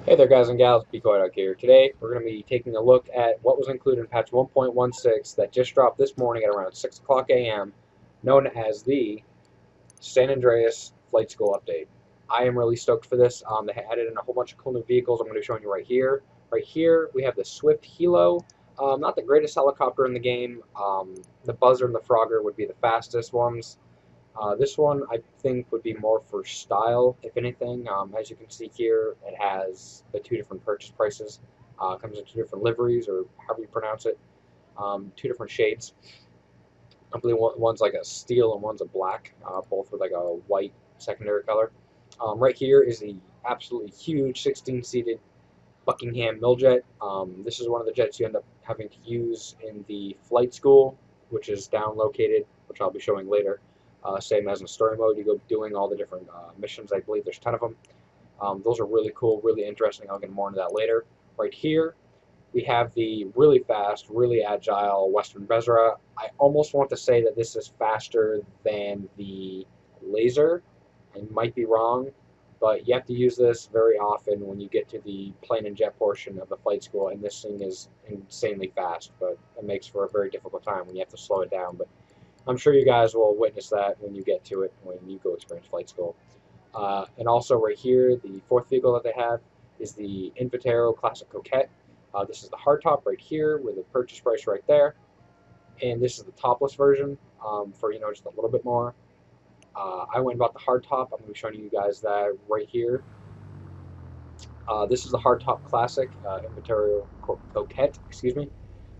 Hey there guys and gals, BCoydog here. Today we're going to be taking a look at what was included in patch 1.16 that just dropped this morning at around 6 o'clock a.m., known as the San Andreas Flight School update. I am really stoked for this. They added in a whole bunch of cool new vehicles I'm going to be showing you right here. Right here we have the Swift Hilo. Not the greatest helicopter in the game. The Buzzer and the Frogger would be the fastest ones. This one I think would be more for style, if anything. As you can see here, it has the two different purchase prices. Comes in two different liveries, or however you pronounce it. Two different shades. I believe one's like a steel and one's a black, both with like a white secondary color. Right here is the absolutely huge 16-seated Buckingham Miljet. This is one of the jets you end up having to use in the flight school, which is down located, which I'll be showing later. Same as in story mode, you go doing all the different missions. I believe there's 10 of them. Those are really cool, really interesting. I'll get more into that later. Right here, we have the really fast, really agile Western Bezra. I almost want to say that this is faster than the Laser. I might be wrong, but you have to use this very often when you get to the plane and jet portion of the flight school, and this thing is insanely fast, but it makes for a very difficult time when you have to slow it down. But I'm sure you guys will witness that when you get to it, when you go experience flight school. And also right here, the fourth vehicle that they have is the Invitero Classic Coquette. This is the hardtop right here with a purchase price right there. And this is the topless version for, just a little bit more. I went and bought the hardtop. I'm going to be showing you guys that right here. This is the hardtop classic Invitero Coquette, excuse me.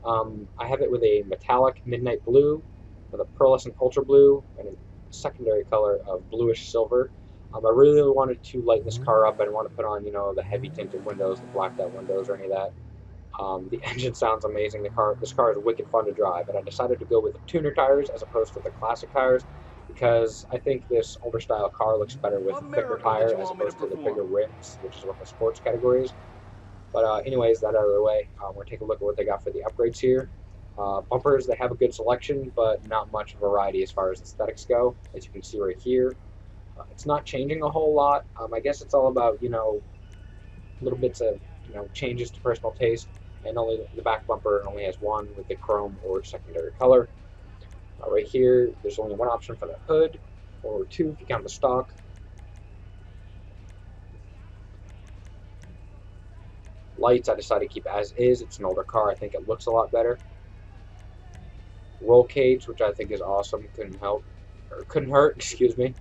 I have it with a metallic midnight blue, with a pearlescent ultra blue, and a secondary color of bluish silver. I really wanted to lighten this car up. I didn't want to put on, the heavy tinted windows, the blacked out windows, or any of that. The engine sounds amazing. This car is wicked fun to drive, and I decided to go with the tuner tires as opposed to the classic tires because I think this older style car looks better with thicker tires as opposed to the bigger rims, which is what the sports category is. But anyways, that out of the way, we're going to take a look at what they got for the upgrades here. Bumpers, they have a good selection, but not much variety as far as aesthetics go, as you can see right here. It's not changing a whole lot. I guess it's all about, little bits of, changes to personal taste, and only the back bumper only has one with the chrome or secondary color. Right here, there's only one option for the hood, or two if you count the stock. Lights, I decided to keep as is. It's an older car. I think it looks a lot better. Roll cage, which I think is awesome. Couldn't hurt, excuse me.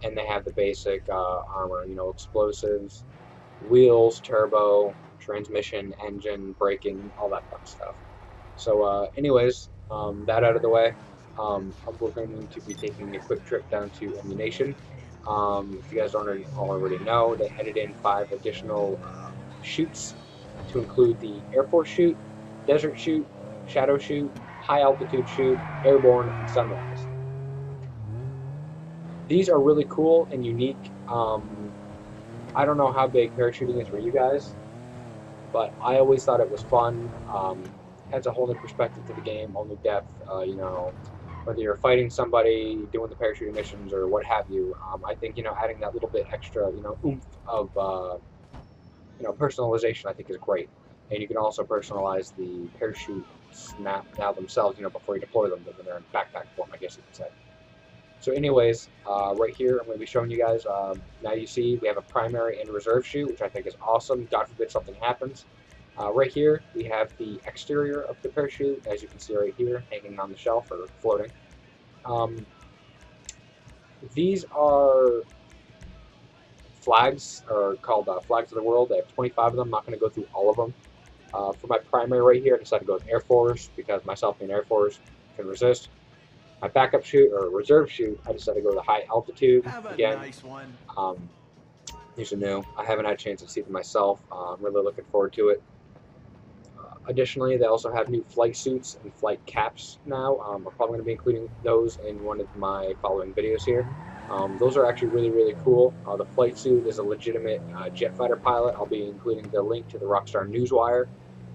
And they have the basic armor, explosives, wheels, turbo, transmission, engine, braking, all that fun stuff. So anyways, that out of the way, we're going to be taking a quick trip down to Ammunition. If you guys don't already know, they added in 5 additional chutes to include the Air Force chute, Desert chute, Shadow chute, High Altitude chute, Airborne, and Sunrise. These are really cool and unique. I don't know how big parachuting is for you guys, but I always thought it was fun. Adds a whole new perspective to the game, whole new depth. Whether you're fighting somebody, doing the parachuting missions, or what have you, I think adding that little bit extra oomph of personalization, I think is great. And you can also personalize the parachute snap now themselves, before you deploy them, when they're in backpack form, I guess you could say. So anyways, right here, I'm going to be showing you guys, now you see we have a primary and reserve chute, which I think is awesome. God forbid something happens. Right here, we have the exterior of the parachute, as you can see right here, hanging on the shelf or floating. These are flags, or called Flags of the World. They have 25 of them. I'm not going to go through all of them. For my primary right here, I decided to go with Air Force, because myself being Air Force can resist. My backup chute, or reserve chute, I decided to go to the High Altitude. Again, nice one. These are new. I haven't had a chance to see them myself. I'm really looking forward to it. Additionally, they also have new flight suits and flight caps now. I'm probably going to be including those in one of my following videos here. Those are actually really, really cool. The flight suit is a legitimate jet fighter pilot. I'll be including the link to the Rockstar Newswire,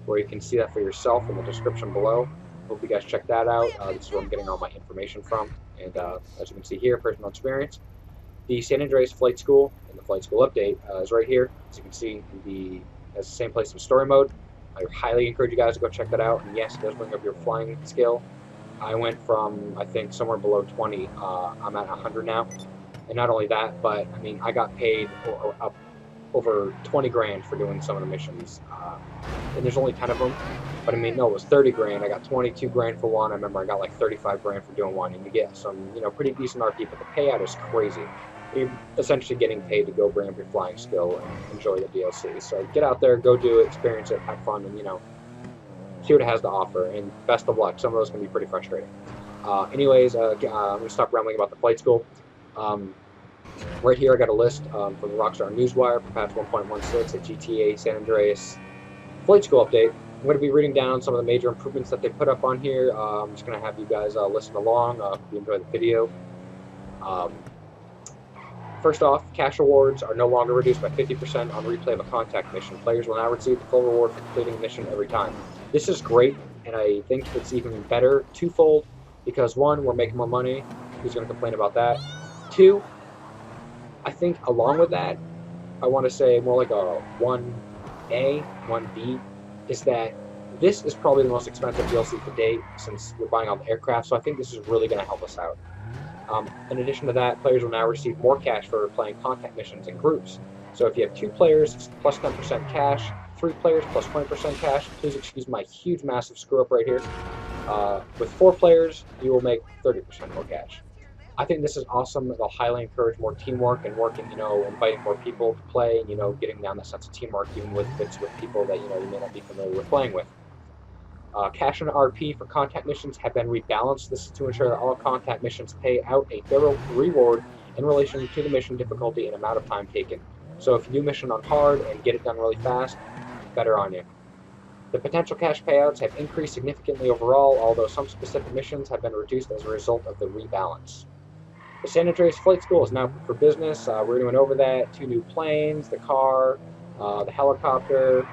where you can see that for yourself in the description below. Hope you guys check that out. This is where I'm getting all my information from. And as you can see here, personal experience. The San Andreas Flight School and the Flight School update is right here. As you can see, has the same place in story mode. I highly encourage you guys to go check that out. And yes, it does bring up your flying skill. I went from, I think, somewhere below 20. I'm at 100 now. And not only that, but I mean, I got paid up over 20 grand for doing some of the missions. And there's only 10 of them. But I mean, no, it was 30 grand. I got 22 grand for one. I remember I got like 35 grand for doing one. And you get some, pretty decent RP, but the payout is crazy. You're essentially getting paid to go bring up your flying skill and enjoy the DLC. So get out there, go do it, experience it, have fun, and see what it has to offer. And best of luck. Some of those can be pretty frustrating. Anyways, I'm gonna stop rambling about the flight school. Right here, I got a list from the Rockstar Newswire for patch 1.16, the GTA San Andreas Flight School update. I'm going to be reading down some of the major improvements that they put up on here. I'm just going to have you guys listen along if you enjoy the video. First off, cash rewards are no longer reduced by 50% on replay of a contact mission. Players will now receive the full reward for completing a mission every time. This is great, and I think it's even better twofold, because one, we're making more money. Who's going to complain about that? Two, I think along with that, I want to say more like a 1A, 1B, is that this is probably the most expensive DLC to date since we're buying all the aircraft, so I think this is really going to help us out. In addition to that, players will now receive more cash for playing contact missions in groups. So if you have 2 players, it's plus 10% cash, 3 players plus 20% cash. Please excuse my huge, massive screw-up right here. With 4 players, you will make 30% more cash. I think this is awesome. It'll highly encourage more teamwork and working, inviting more people to play, getting down that sense of teamwork, even with people that, you may not be familiar with playing with. Cash and RP for contact missions have been rebalanced. This is to ensure that all contact missions pay out a thorough reward in relation to the mission difficulty and amount of time taken. So if you do mission on hard and get it done really fast, better on you. The potential cash payouts have increased significantly overall, although some specific missions have been reduced as a result of the rebalance. The San Andreas Flight School is now open for business. We're going over that. 2 new planes, the car, the helicopter,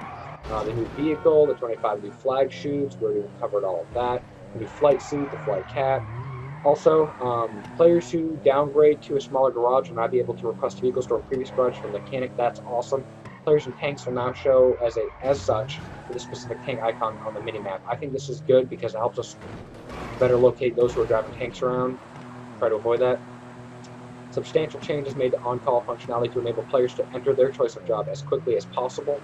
the new vehicle, the 25 new flag shoots. We're covered all of that. The new flight suit, the flight cap. Also, players who downgrade to a smaller garage will now be able to request vehicles to a previous garage from the mechanic. That's awesome. Players and tanks will now show as such with a specific tank icon on the minimap. I think this is good because it helps us better locate those who are driving tanks around. Try to avoid that. Substantial changes made to on-call functionality to enable players to enter their choice of job as quickly as possible.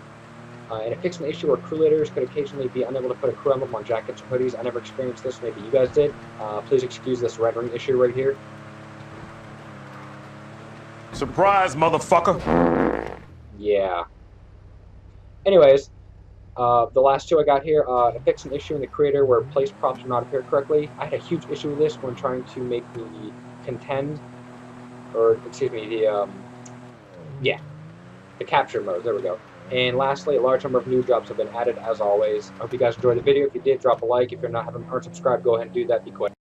And it fixed an issue where crew leaders could occasionally be unable to put a crew emblem on jackets or hoodies. I never experienced this, maybe you guys did. Please excuse this rendering issue right here. Surprise, motherfucker! Yeah. Anyways, the last 2 I got here, it fixed an issue in the creator where place props do not appear correctly. I had a huge issue with this when trying to make the contend, or excuse me, the capture mode. There we go. And lastly, a large number of new jobs have been added as always. I hope you guys enjoyed the video. If you did, drop a like. If you're not, haven't subscribed, go ahead and do that. BCoydog.